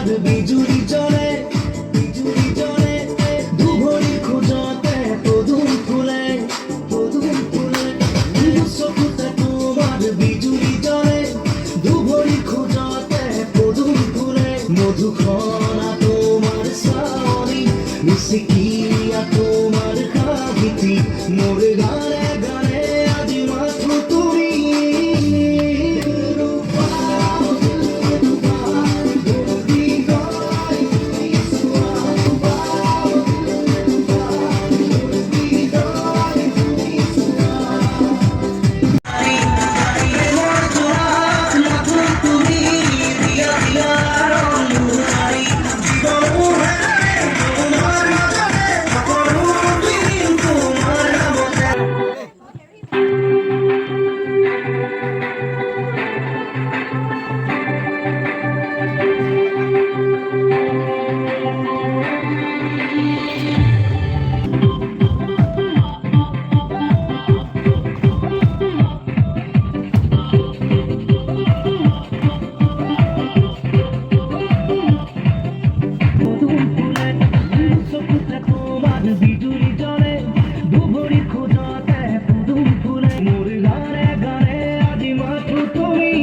তোমার বিজুলি জ্বলে বিজুলি জ্বলে দুভরি খোঁজতে পদুম ফুলে পদুম ফুলে চকুতে তোমার বিজুলি জ্বলে দুভরি খোঁজতে পদুম ফুলে মধুখরা তোমার সারি মিশিকিয়া তোমার কাবিতি মোর গানে গানে আজ মাথু তুমি বিজুলি জ্বলে দুভরি খোঁজতে পদুম ফুলে মোর গানে গানে আজি মাথু তুমি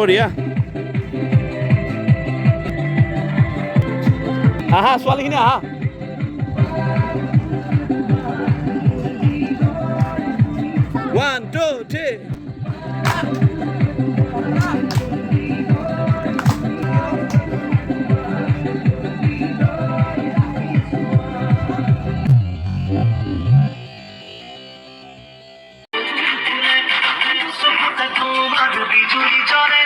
Bঢ়িয়া আহা ছোৱালীখিনি আহা ওৱান টু থ্ৰী তোমার বিজুলি জ্বলে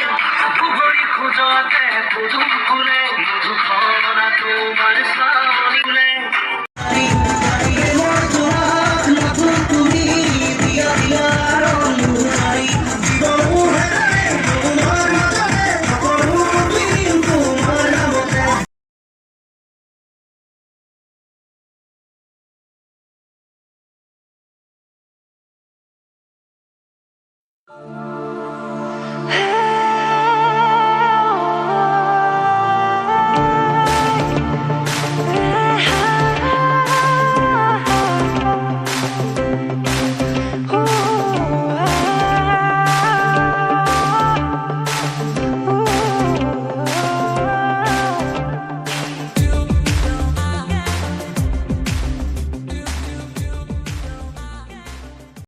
দুভরি খোঁজতে পদুম ফুলে মধুখরা তোমার শ্রাবণী ফুলে